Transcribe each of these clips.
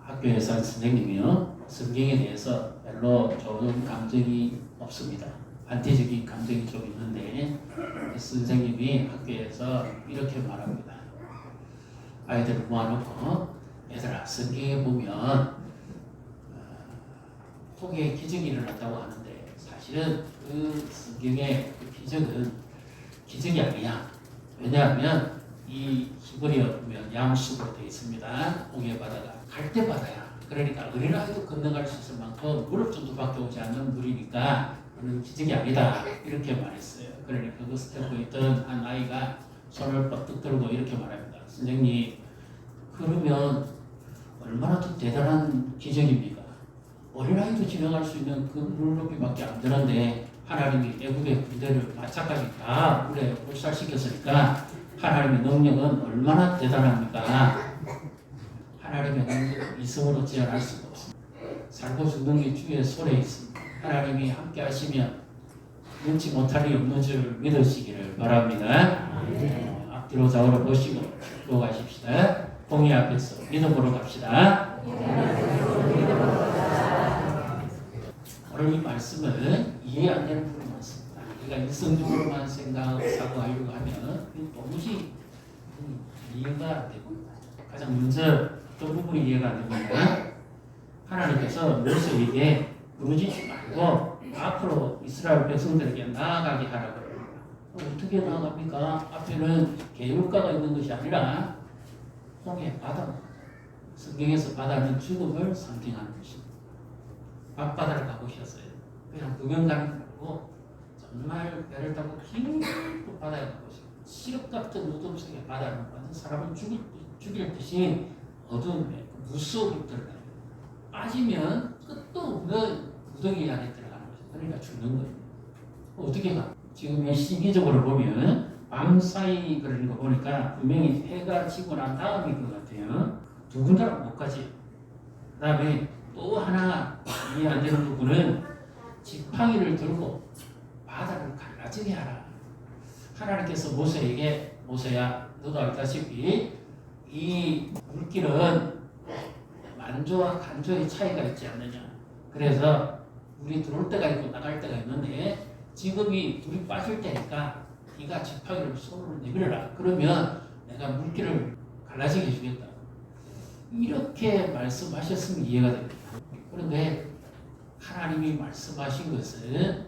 학교에서 선생님이요 성경에 대해서 별로 좋은 감정이 없습니다. 반대적인 감정이 좀 있는데 선생님이 학교에서 이렇게 말합니다. 아이들을 모아놓고 얘들아 성경에 보면 홍해의 기적이 일어났다고 하는데 사실은 그 성경의 그 기적은 기적이 아니야. 왜냐하면 이 히브리어 보면 양수로 되어 있습니다. 홍해 바다가 갈대 바다야. 그러니까 어린아이도 건너갈 수 있을 만큼 무릎 정도밖에 오지 않는 물이니까 그는 기적이 아니다. 이렇게 말했어요. 그러니까 그것을 듣고 있던 한 아이가 손을 뻗뜩 들고 이렇게 말합니다. 선생님, 그러면 얼마나 더 대단한 기적입니까? 어린아이도 지나갈 수 있는 그 물 높이밖에 안 되는데 하나님이 애국의 군대를 마차까지 다 물에 몰살시켰으니까 하나님의 능력은 얼마나 대단합니까? 하나님의 능력은 이성으로 제한할 수가 없습니다. 살고 죽는 게 주의 손에 있습니다. 하나님이 함께 하시면 눈치 못할 일 없는 줄 믿으시기를 바랍니다. 앞뒤로 좌우로 보시고 기도하십시다. 공의 앞에서 믿음으로 갑시다. 오늘 이 말씀은 이해 안 되는 부분이 많습니다. 우리가 일성적으로만 생각하고 사고하려고 하면 도무지 이해가 안 됩니다. 가장 먼저 어떤 부분이 이해가 안 됩니다. 하나님께서 모세에게 부르짖지 말고 앞으로 이스라엘 백성들에게 나아가게 하라고 합니다. 어떻게 나아갑니까? 앞에는 계율가가 있는 것이 아니라 홍해 바다. 성경에서 바다는 죽음을 상징하는 것입니다. 앞바다를 가보셨어요? 그냥 구경 가는 거 말고 정말 배를 타고 깊은 바다에 가보세요. 시럽 같은 어둠 속에 바다를 가면 사람을 죽일 듯이 어둠에 무속으로 들어가요. 빠지면 끝도 없는 무더기 안에 들어가는 거죠. 그러니까 죽는 거예요. 어떻게 가? 지금 이 시기적으로 보면 밤사이 그러는 거 보니까 분명히 해가 지고 난 다음인 것 같아요. 두 군데로 못 가지. 그 다음에 또 하나 이해 안 되는 부분은 지팡이를 들고 바다를 갈라지게 하라. 하나님께서 모세에게 모세야 너도 알다시피 이 물길은 만조와 간조의 차이가 있지 않느냐. 그래서 물이 들어올 때가 있고 나갈 때가 있는데 지금이 물이 빠질 때니까 네가 지팡이를 손으로 내밀어라. 그러면 내가 물길을 갈라지게 해주겠다. 이렇게 말씀하셨으면 이해가 됩니다. 그런데 하나님이 말씀하신 것은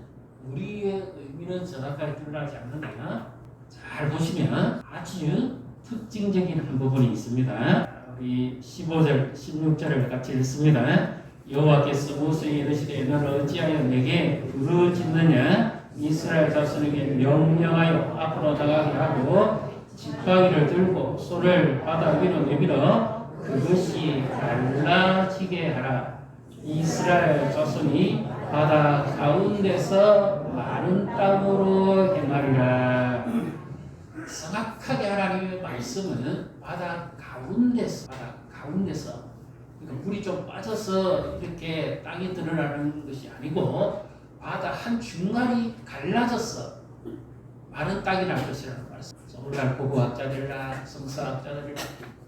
우리의 의미는 정확하게 드러나지 않는다. 잘 보시면 아주 특징적인 한 부분이 있습니다. 우리 15절, 16절을 같이 읽습니다. 여호와께서 모세에게 이르시되 너는 어찌하여 내게 부르짖느냐? 이스라엘 자손에게 명령하여 앞으로 나가게 하고 지팡이를 들고 손을 바다 위로 내밀어 그것이 갈라지게 하라. 이스라엘 자손이 바다 가운데서 마른 땅으로 행하리라. 정확하게 하나님의 말씀은 바다 가운데서 그러니까 물이 좀 빠져서 이렇게 땅이 드러나는 것이 아니고 바다 한 중간이 갈라졌어. 마른 땅이 날 것이라는 말씀. 오늘날 고고학자들이나 성서학자들이나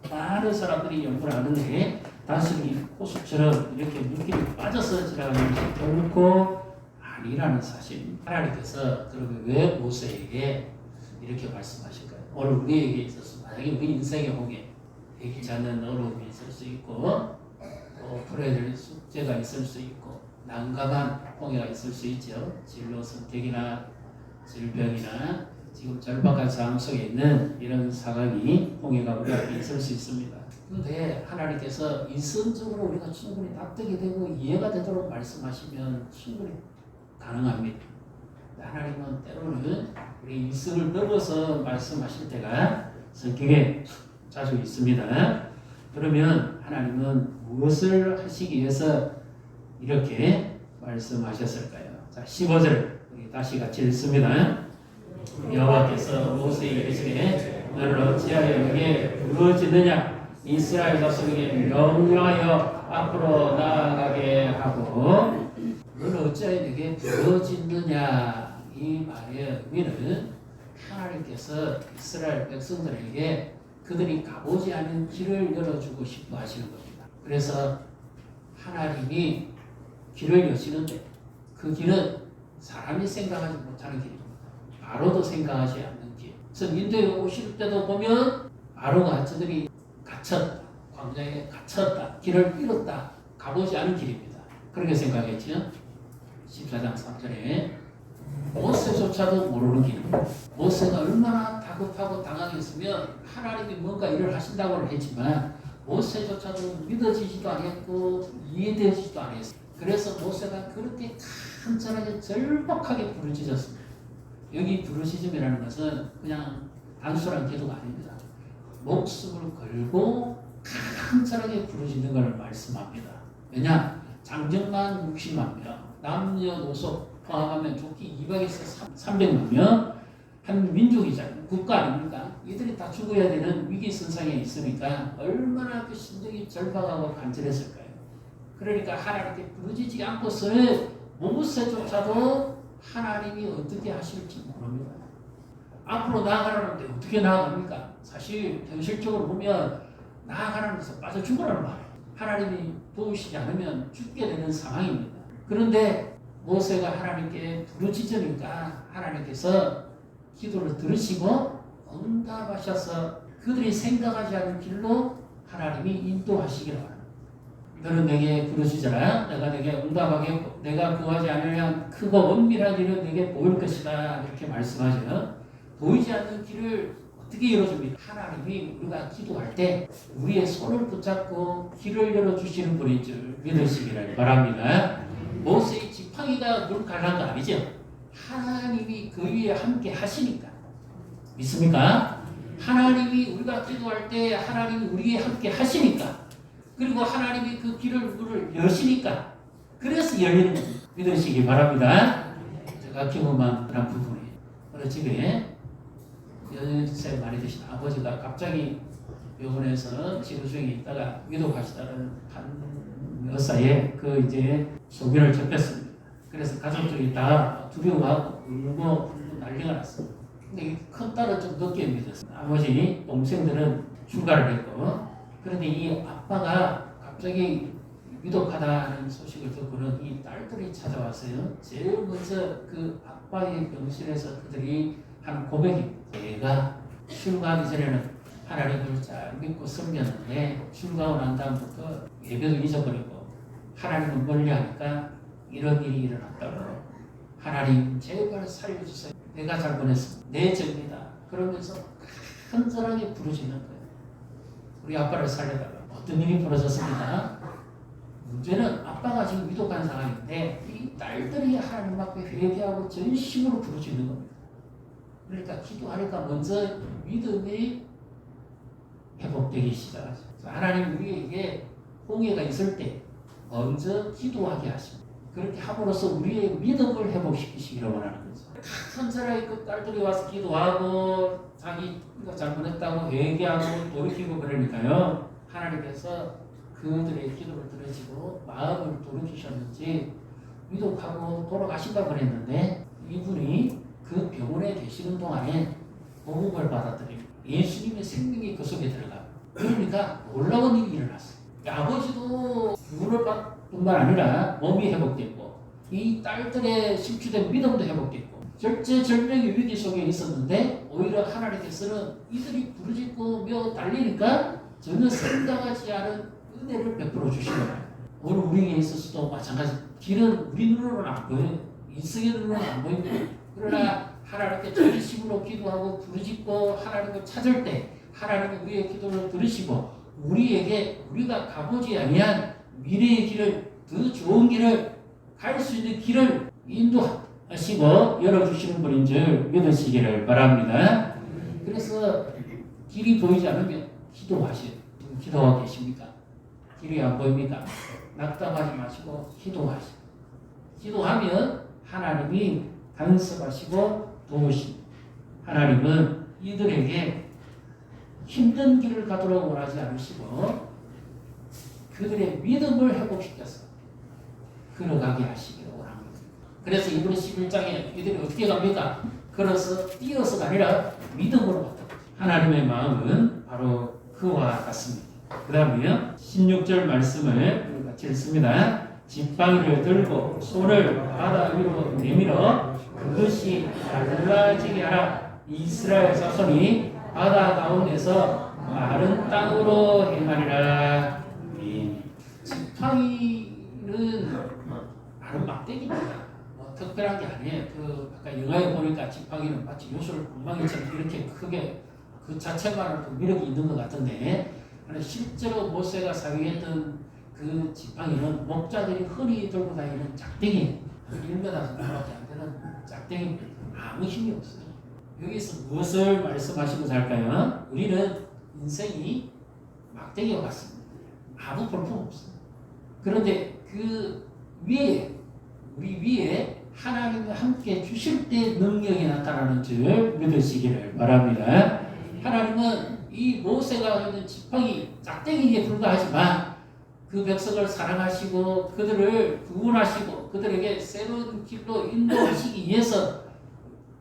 많은 사람들이 연구를 하는데 단순히 호수처럼 이렇게 물길이 빠져서 지나가는 것이 결코 아니라는 사실. 하나님께서 그러면 왜 모세에게 이렇게 말씀하실까요? 오늘 우리에게 있어서 만약에 우리 인생의 홍해 되지 않는 어려움이 있을 수 있고 또 풀어야 될 숙제가 있을 수 있고 난감한 홍해가 있을 수 있죠. 진로 선택이나 질병이나 지금 절박한 상황 속에 있는 이런 상황이 홍해가 우리 앞에 있을 수 있습니다. 그런데 하나님께서 이성적으로 우리가 충분히 납득이 되고 이해가 되도록 말씀하시면 충분히 가능합니다. 하나님은 때로는 우리 이성을 넘어서 말씀하실 때가 성경에 자주 있습니다. 그러면 하나님은 무엇을 하시기 위해서 이렇게 말씀하셨을까요? 자, 15절 다시 같이 읽습니다. 여호와께서 모세에게 이르시되 너를 어찌하여 내게 부르짖느냐? 이스라엘 자손에게 명령하여 앞으로 나아가게 하고 너를 어찌하여 내게 부르짖느냐? 이 말의 의미는 하나님께서 이스라엘 백성들에게 그들이 가보지 않은 길을 열어주고 싶어 하시는 겁니다. 그래서 하나님이 길을 여시는데 그 길은 사람이 생각하지 못하는 길입니다. 바로도 생각하지 않는 길. 그래서 인도에 오실 때도 보면 바로가 저들이 갇혔다. 광야에 갇혔다. 길을 잃었다. 가보지 않은 길입니다. 그렇게 생각했죠. 14장 3절에 모세조차도 모르는 길입니다. 모세가 얼마나 다급하고 당황했으면 하나님이 뭔가 일을 하신다고는 했지만 모세조차도 믿어지지도 않았고 이해되지도 않았어요. 그래서 모세가 그렇게 간절하게 절박하게 부르짖었습니다. 여기 부르짖음이라는 것은 그냥 단순한 기도가 아닙니다. 목숨을 걸고 간절하게 부르짖는 것을 말씀합니다. 왜냐? 장정만 60만 명, 남녀노소 포함하면 좋기 200에서 300만 명, 한 민족이잖아요. 국가 아닙니까? 이들이 다 죽어야 되는 위기선상에 있으니까 얼마나 그 심정이 절박하고 간절했을까요? 그러니까 하나님께 부르짖지 않고서는 모세조차도 하나님이 어떻게 하실지 모릅니다. 앞으로 나아가라는데 어떻게 나아갑니까? 사실 현실적으로 보면 나아가라는 것은 빠져 죽으라는 말이에요. 하나님이 도우시지 않으면 죽게 되는 상황입니다. 그런데 모세가 하나님께 부르짖으니까 하나님께서 기도를 들으시고 응답하셔서 그들이 생각하지 않은 길로 하나님이 인도하시기를 바랍니다. 너는 내게 부르짖어라. 내가 내게 응답하겠고 내가 구하지 않으면 크고 은밀한 길을 내게 보일 것이다. 이렇게 말씀하죠. 보이지 않는 길을 어떻게 열어줍니까? 하나님이 우리가 기도할 때 우리의 손을 붙잡고 길을 열어주시는 분인 줄 믿으시기를 바랍니다. 모세의 지팡이가 물 갈란 거 아니죠? 하나님이 그 위에 함께 하시니까. 믿습니까? 하나님이 우리가 기도할 때 하나님이 우리에 함께 하시니까. 그리고 하나님이 그 길을 문을 여시니까. 그래서 열리는 겁니다. 믿으시기 바랍니다. 제가 경험한 그런 부분이에요. 어느 집에 연세 많이 드신 아버지가 갑자기 병원에서 치료 중에 있다가 위독하시다는 한 여사의 그 이제 소견을 접했습니다. 그래서 가족들이 다 두려워하고 울고 난리가 났습니다. 근데 큰 딸은 좀 늦게 믿었어요. 나머지 동생들은 출가를 했고, 그런데 이 아빠가 갑자기 위독하다는 소식을 듣고는 이 딸들이 찾아왔어요. 제일 먼저 그 아빠의 병실에서 그들이 한 고백입니다. 내가 출가하기 전에는 하나님을 잘 믿고 섬겼는데 출가하고 난 다음부터 예배도 잊어버리고 하나님을 멀리하니까 이런 일이 일어났다고. 하나님 제발 살려주세요. 내가 잘못했습니다. 내 죄입니다. 그러면서 간절하게 부르짖는 거예요. 우리 아빠를 살려달라. 어떤 일이 벌어졌습니다. 문제는 아빠가 지금 위독한 상황인데 이 딸들이 하나님 앞에 회개하고 전심으로 부르짖는 겁니다. 그러니까 기도하니까 먼저 믿음이 회복되기 시작하죠. 하나님 우리에게 홍해가 있을 때 먼저 기도하게 하십니다. 그렇게 함으로써 우리의 믿음을 회복시키시기를 원하는 거죠. 간절하게 그 딸들이 와서 기도하고 자기가 잘못했다고 회개하고 돌이키고 그러니까요. 하나님께서 그들의 기도를 들으시고 마음을 돌이키셨는지 위독하고 돌아가신다고 그랬는데 이분이 그 병원에 계시는 동안에 복음을 받아들이고 예수님의 생명이 그 속에 들어가고 그러니까 놀라운 일이 일어났어요. 아버지도 구원을 뿐만 아니라 몸이 회복됐고 이 딸들의 심취된 믿음도 회복됐고 절제절명의 위기 속에 있었는데 오히려 하나님께서는 이들이 부르짖고 달리니까 전혀 생각하지 않은 은혜를 베풀어 주신 거예요. 오늘 우리에게 있어서도 마찬가지. 길은 우리 눈으로는 안 보여요. 인생의 눈으로는 안 보입니다. 그러나 하나님께 전심으로 기도하고 부르짖고 하나님을 찾을 때 하나님은 우리의 기도를 들으시고 우리에게 우리가 가보지 아니한 미래의 길을 더 좋은 길을 갈 수 있는 길을 인도하시고 열어주시는 분인 줄 믿으시기를 바랍니다. 그래서 길이 보이지 않으면 기도하세요. 기도하고 계십니까? 길이 안 보입니까? 낙담하지 마시고 기도하세요. 기도하면 하나님이 간섭하시고 도우십니다. 하나님은 이들에게 힘든 길을 가도록 원하지 않으시고 그들의 믿음을 회복시켜서 걸어가게 하시기를 원합니다. 그래서 이번 11장에 이들이 어떻게 갑니까? 걸어서 뛰어서가 아니라 믿음으로 갔다. 하나님의 마음은 바로 그와 같습니다. 그 다음에요 16절 말씀을 같이 읽습니다. 지팡이를 들고 손을 바다 위로 내밀어 그것이 갈라지게 하라. 이스라엘 자손이 바다 가운데서 마른 땅으로 행하리라. 지팡이는 마른 막대기입니다. 뭐 특별한 게 아니에요. 그 아까 영화에 보니까 지팡이는 마치 요술 엉망이처럼 이렇게 크게 그 자체만으로도 위력이 있는 것 같은데, 실제로 모세가 사용했던 그 지팡이는 목자들이 흔히 들고 다니는 짝대기, 1m 정도밖에 안 되는 짝대기, 아무 힘이 없어요. 여기서 무엇을 말씀하시면서 할까요? 우리는 인생이 막대기와 같습니다. 아무 볼품 없어요. 그런데 그 위에, 우리 위에 하나님과 함께 주실 때 능력이 나타나는 줄 믿으시기를 바랍니다. 하나님은 이 모세가 있는 지팡이 짝대기에 불과하지만 그 백성을 사랑하시고 그들을 구원하시고 그들에게 새로운 길로 인도하시기 위해서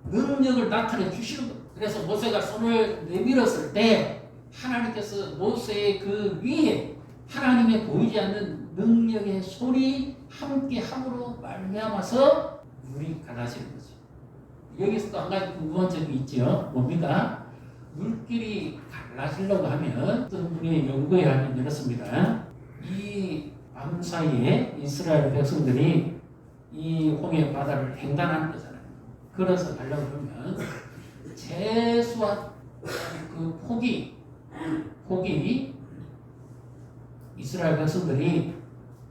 능력을 나타내 주시는 것. 그래서 모세가 손을 내밀었을 때 하나님께서 모세의 그 위에 하나님의 보이지 않는 능력의 손이 함께 함으로 말미암아서 물이 갈라지는 거죠. 여기서 또 한 가지 궁금한 점이 있죠. 뭡니까? 물길이 갈라지려고 하면 어떤 분이 연구에 하면 이렇습니다. 이 밤 사이에 이스라엘 백성들이 이 홍해 바다를 횡단하는 거잖아요. 걸어서 가려고 그러면 최소한 그 폭이 이스라엘 백성들이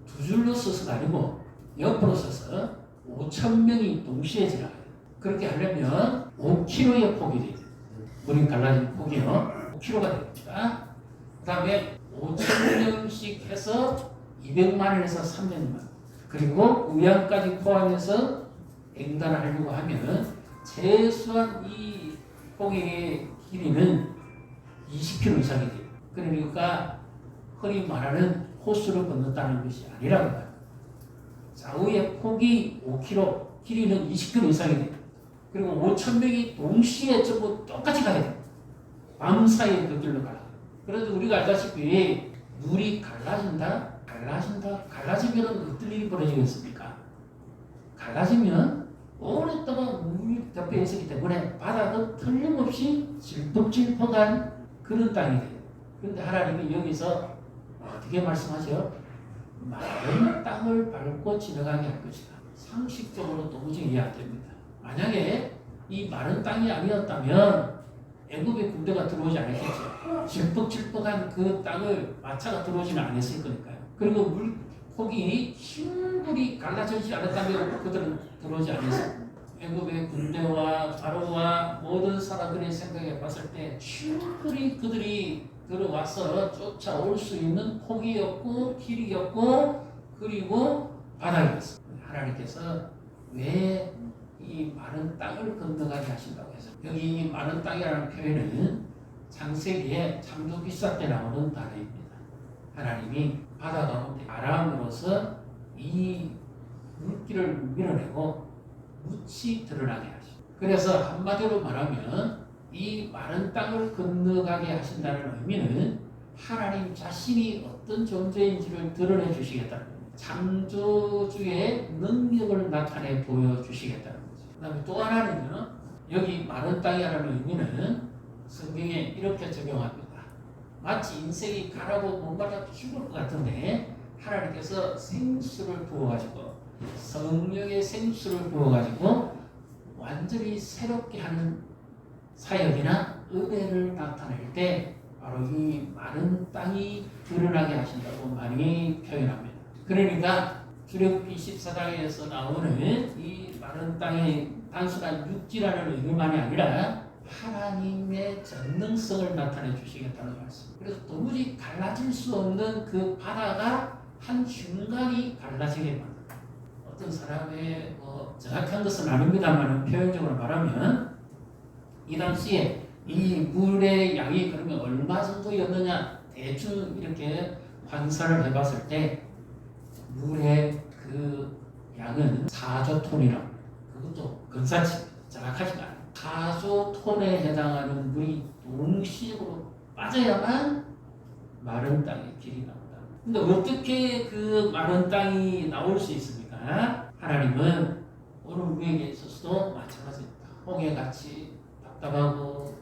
두 줄로 서서가 아니고 옆으로 서서 5,000명이 동시에 지나가요. 그렇게 하려면 5km의 폭이 돼요. 물이 갈라진 폭이요. 5km가 됩니다. 그 다음에 5,000명씩 해서 200만원에서 300만. 그리고 의양까지 포함해서 횡단을 하려고 하면 최소한 이 폭의 길이는 20km 이상이 돼요. 그러니까 흔히 말하는 호수를 건넜다는 것이 아니라고 합니다. 좌우의 폭이 5km, 길이는 20km 이상이 돼요. 그리고 5,000명이 동시에 전부 똑같이 가야 돼요. 밤 사이에 그 길로 가라. 그런데 우리가 알다시피 물이 갈라지면 어떤 일이 벌어지겠습니까? 갈라지면 오랫동안 물이 덮여 있었기 때문에 바다도 틀림없이 질퍽질퍽한 그런 땅이 돼요. 그런데 하나님이 여기서 어떻게 말씀하세요? 마른 땅을 밟고 지나가게 할 것이다. 상식적으로 도무지 이해 안 됩니다. 만약에 이 마른 땅이 아니었다면 애굽의 군대가 들어오지 않았겠죠. 질퍽질퍽한 그 땅을 마차가 들어오지는 않았을 거니까요. 그리고 물폭이 흰불이 갈라지지 않았다면 그들은 들어오지 않았어요. 애굽의 군대와 바로와 모든 사람들의 생각에 봤을 때 충분히 그들이 들어와서 쫓아올 수 있는 폭이었고 길이었고 그리고 바닥이었어요. 하나님께서 왜 이 마른 땅을 건너가게 하신다고 해서 여기 이 마른 땅이라는 표현은 창세기에 창조기사 때 나오는 단어입니다. 하나님이 바다 가운데 바람으로서 이 물기를 밀어내고 묻이 드러나게 하시고, 그래서 한마디로 말하면 이 마른 땅을 건너가게 하신다는 의미는 하나님 자신이 어떤 존재인지를 드러내 주시겠다는 겁니다. 창조주의 능력을 나타내 보여주시겠다는 거죠. 그 다음에 또 하나는요, 여기 마른 땅이라는 의미는 성경에 이렇게 적용합니다. 마치 인생이 가라고 뭔가가 죽을 것 같은데 하나님께서 생수를 부어가지고 성령의 생수를 부어가지고 완전히 새롭게 하는 사역이나 은혜를 나타낼 때 바로 이 마른 땅이 드러나게 하신다고 많이 표현합니다. 그러니까 출애굽기 14장에서 나오는 이 마른 땅이 단순한 육지라는 의미만이 아니라 하나님의 전능성을 나타내 주시겠다는 말씀. 그래서 도무지 갈라질 수 없는 그 바다가 한 순간이 갈라지게 만든다. 어떤 사람의 정확한 것은 아닙니다만 표현적으로 말하면 이 당시에 이 물의 양이 그러면 얼마 정도였느냐 대충 이렇게 환산을 해봤을 때 물의 그 양은 4조 톤이라고. 그것도 근사치 정확하지가 않아요. 4조 톤에 해당하는 물이 동시적으로 빠져야만 마른 땅의 길이 나온다. 근데 어떻게 그 마른 땅이 나올 수 있습니까? 하나님은 오늘 우리에게 있어서도 마찬가지입니다. 홍해같이 답답하고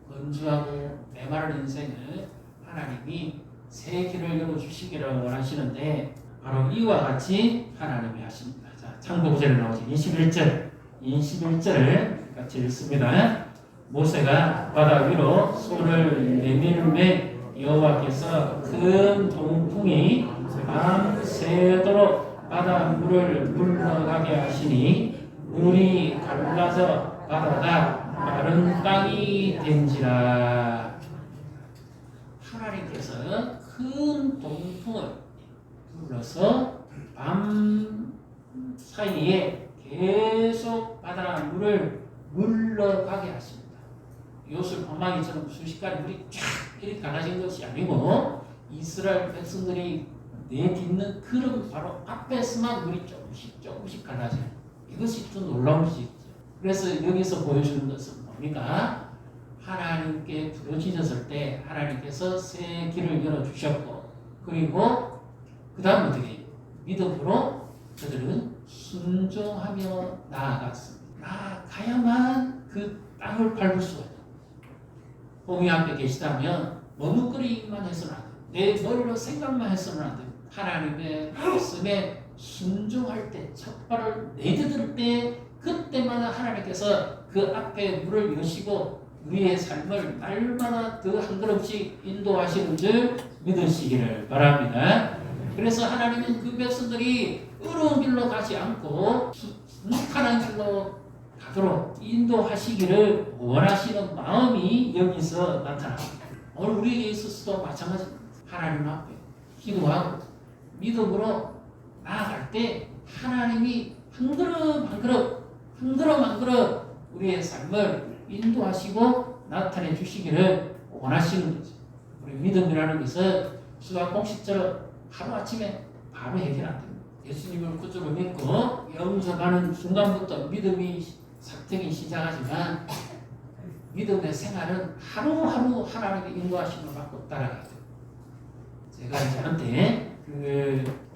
건조하고 메마른 인생을 하나님이 새 길을 열어주시기를 원하시는데 바로 이와 같이 하나님이 하십니다. 자, 창고구절에 나오지 21절을 같이 읽습니다. 모세가 바다 위로 손을 내밀매 여호와께서 큰 동풍이 밤새도록 바다 물을 물러가게 하시니 물이 갈라져 바다가 마른 땅이 된지라. 하나님께서 큰 동풍을 불러서 밤 사이에 계속 바다 물을 물러가게 하십니다. 이것을 방망이처럼 순식간에 물이 쫙 이렇게 갈라진 것이 아니고 이스라엘 백성들이 내딛는 그런 바로 앞에서만 물이 조금씩 갈라져요. 이것이 좀 놀라운 것이죠. 그래서 여기서 보여주는 것은 뭡니까? 하나님께 부르짖었을 때 하나님께서 새 길을 열어주셨고 그리고 그 다음 어떻게 믿음으로 그들은 순종하며 나아갔습니다. 나아가야만 그 땅을 밟을 수가 있다. 홍해 앞에 계시다면 머뭇거리기만 해서는 안 돼요. 내 머리로 생각만 해서는 안 돼요. 하나님의 말씀에 순종할 때 첫 발을 내디딜 때 그때마다 하나님께서 그 앞에 물을 여시고 우리의 삶을 날마다 더 한 걸음씩 인도하시는 줄 믿으시기를 바랍니다. 그래서 하나님은 그 백성들이 어려운 길로 가지 않고 순탄한 길로 가도록 인도하시기를 원하시는 마음이 여기서 나타납니다. 오늘 우리에게 있어서도 마찬가지입니다. 하나님 앞에 기도하고 믿음으로 나아갈 때 하나님이 한 걸음 한 걸음 우리의 삶을 인도하시고 나타내 주시기를 원하시는 거죠. 우리 믿음이라는 것은 수학 공식처럼 하루아침에 바로 해결 안 됩니다. 예수님을 구주로 믿고 영접하는 순간부터 믿음이 삭등이 시작하지만 믿음의 생활은 하루하루 하나님의 인도하심을 받고 따라가야 돼요. 제가 이제 한때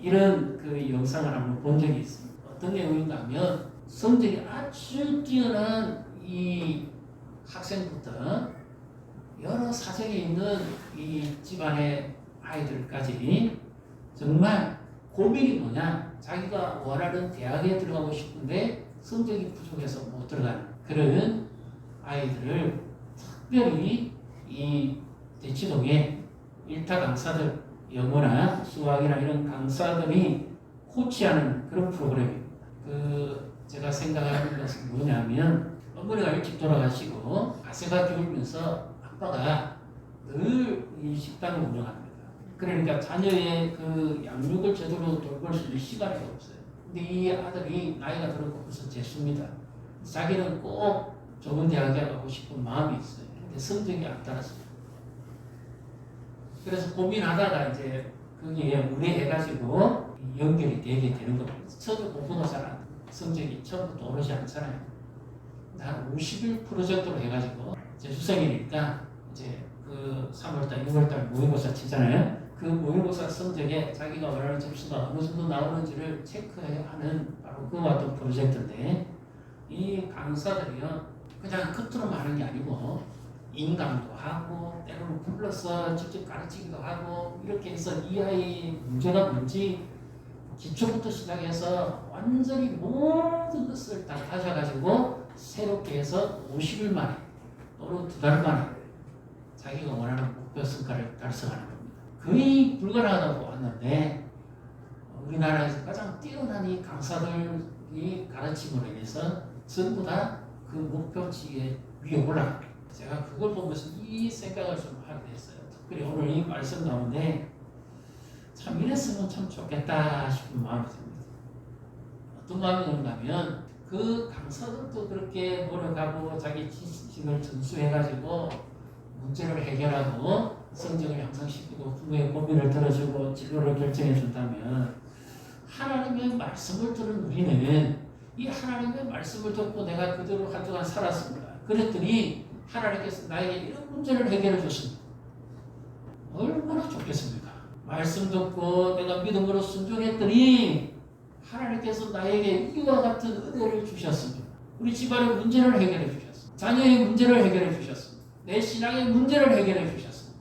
이런 영상을 한번 본 적이 있습니다. 어떤 내용인가 하면 성질이 아주 뛰어난 이 학생부터 여러 사정에 있는 이 집안의 아이들까지 정말 고민이 뭐냐, 자기가 원하는 대학에 들어가고 싶은데 성적이 부족해서 못 들어가는 그런 아이들을 특별히 이 대치동에 일타 강사들, 영어나 수학이나 이런 강사들이 코치하는 그런 프로그램입니다. 제가 생각하는 것은 뭐냐면 어머니가 일찍 돌아가시고 가세가 기울면서 아빠가 늘 이 식당을 운영합니다. 그러니까 자녀의 양육을 제대로 돌볼 수 있는 시간이 없어요. 근데 이 아들이 나이가 들었고 벌써 재수입니다. 자기는 꼭 좋은 대학에 가고 싶은 마음이 있어요. 근데 성적이 안 따랐습니다. 그래서 고민하다가 이제 거기에 무례해가지고 연결이 되게 되는 겁니다. 처음에 공부가 잘 안 돼요. 성적이 처음부터 오르지 않잖아요. 한 50일 프로젝트로 해가지고 재수생이니까 이제 3월달, 6월달 모의고사 치잖아요. 그 모의고사 성적에 자기가 원하는 점수가 어느 정도 나오는지를 체크해야 하는 바로 그와 같은 프로젝트인데 이 강사들이요 그냥 겉으로만 하는 게 아니고 인강도 하고 때로는 불러서 직접 가르치기도 하고 이렇게 해서 이 아이의 문제가 뭔지 기초부터 시작해서 완전히 모든 것을 다 가져가지고 새롭게 해서 50일 만에 또는 2달 만에 자기가 원하는 목표 성과를 달성하는 겁니다. 거의 불가능하다고 왔는데 우리나라에서 가장 뛰어난 이 강사들이 가르침으로 인해서 전부 다 그 목표치에 위에 올라갑니다. 제가 그걸 보면서 이 생각을 좀 하게 됐어요. 특별히 오늘 이 말씀 가운데 참 이랬으면 참 좋겠다 싶은 마음이 듭니다. 어떤 마음이 드는가면 그 강사들도 그렇게 노력하고 자기 지식을 전수해가지고 문제를 해결하고 성적을 향상시키고 부모의 고민을 들어주고 진로를 결정해준다면 하나님의 말씀을 들은 우리는 이 하나님의 말씀을 듣고 내가 그대로 한동안 살았습니다. 그랬더니 하나님께서 나에게 이런 문제를 해결해 줬습니다. 얼마나 좋겠습니까? 말씀 듣고 내가 믿음으로 순종했더니 하나님께서 나에게 이와 같은 은혜를 주셨습니다. 우리 집안의 문제를 해결해 주셨습니다. 자녀의 문제를 해결해 주셨습니다. 내 신앙의 문제를 해결해 주셨습니다.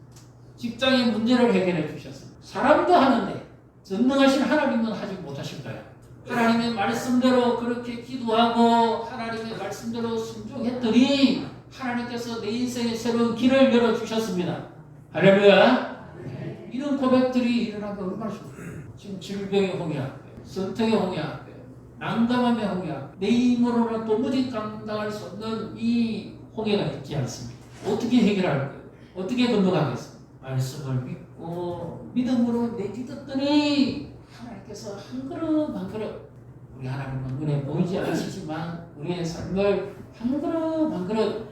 직장의 문제를 해결해 주셨습니다. 사람도 하는데 전능하신 하나님은 하지 못하실까요? 하나님의 말씀대로 그렇게 기도하고 하나님의 말씀대로 순종했더니 하나님께서 내 인생에 새로운 길을 열어주셨습니다. 할렐루야. 이런 고백들이 일어나면 얼마나 좋아요. 지금 질병의 홍약, 선택의 홍약, 난감함의 홍약, 내 힘으로는 도무지 감당할 수 없는 이 홍해가 있지 않습니다. 어떻게 해결할까요? 어떻게 건너가겠습니까? 말씀을 믿고 믿음으로 내딛었더니 하나님께서 한 걸음 한 걸음, 우리 하나님은 눈에 보이지 않으시지만 우리의 삶을 한 걸음 한 걸음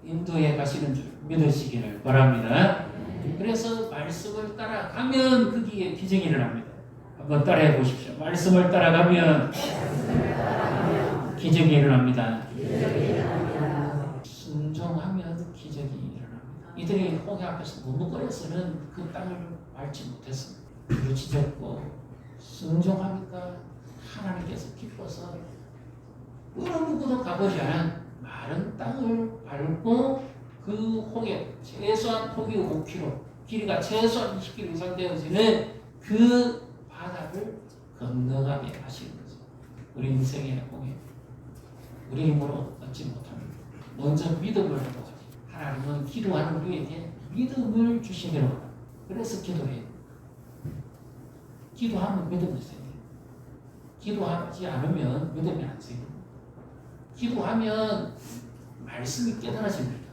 인도해 가시는 줄 믿으시기를 바랍니다. 그래서 말씀을 따라가면 거기에 기적이 일어납니다. 한번 따라해 보십시오. 말씀을 따라가면 기적이 일어납니다. 순종하면 기적이 일어납니다. 이들이 홍해 앞에서 머뭇거려서는 그 땅을 밟지 못했습니다. 부르짖었고 순종하니까 하나님께서 기뻐서 어느 누구도 가보지 않은 마른 땅을 밟고 그 홍해, 최소한 폭이 5km, 길이가 최소한 20km 이상 되어지는 그 바다를 건너가게 하시는 거죠. 우리 인생의 홍해, 우리 힘으로 얻지 못합니다. 먼저 믿음을 해보죠. 하나님은 기도하는 우리에게 믿음을 주시기로 합니다. 그래서 기도해요. 기도하면 믿음이 생겨요. 기도하지 않으면 믿음이 안 생겨요. 기도하면 말씀이 깨달아집니다.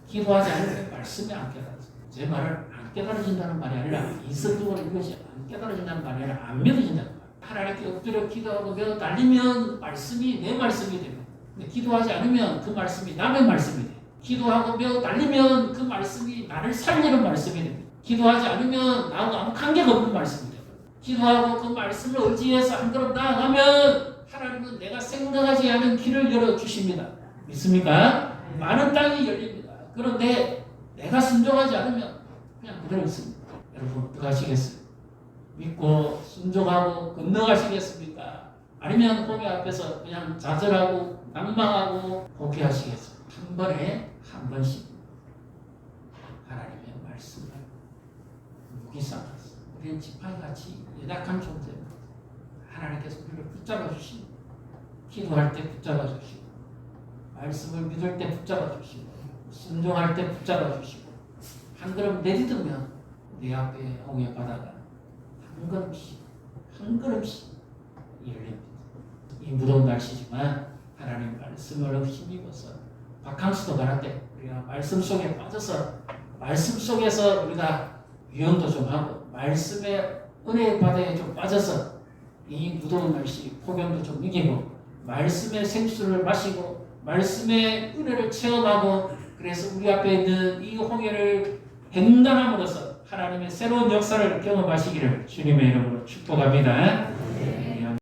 기도하지 않으면 말씀이 안 깨달아져요. 제 말을 안 깨달아진다는 말이 아니라 이성적으로 이것이 안 깨달아진다는 말이 아니라 안 믿어진다는 말이에요. 하나님께 엎드려 기도하고 며 달리면 말씀이 내 말씀이 됩니다. 근데 기도하지 않으면 그 말씀이 남의 말씀이 돼요. 기도하고 며 달리면 그 말씀이 나를 살리는 말씀이 됩니다. 기도하지 않으면 나하고 아무 관계가 없는 말씀이 돼요. 기도하고 그 말씀을 의지해서 한 걸음 나아가면 하나님은 내가 생각하지 않은 길을 열어주십니다. 믿습니까? 많은 땅이 열립니다. 그런데 내가 순종하지 않으면 그냥 그대로 있습니다. 여러분 어떻게 하시겠어요? 믿고 순종하고 건너가시겠습니까? 아니면 홍해 앞에서 그냥 좌절하고 낭망하고 포기하시겠어요? 한 번에 한 번씩 하나님의 말씀을 무기상하세요. 우리는 지팡이같이 연약한 존재입니다. 하나님께서 우리를 붙잡아 주시고 기도할 때 붙잡아 주시고 말씀을 믿을 때 붙잡아 주시고 순종할 때 붙잡아 주시고 한 걸음 내딛으면 내 앞에 홍해 바다가 한 걸음씩 열립니다. 이 무더운 날씨지만 하나님 말씀을 힘입어서 바캉스도 가는 때 우리가 말씀 속에 빠져서 말씀 속에서 우리가 유연도 좀 하고 말씀의 은혜의 바다에 좀 빠져서 이 무더운 날씨 폭염도 좀 이기고 말씀의 생수를 마시고 말씀의 은혜를 체험하고 그래서 우리 앞에 있는 이 홍해를 횡단함으로써 하나님의 새로운 역사를 경험하시기를 주님의 이름으로 축복합니다.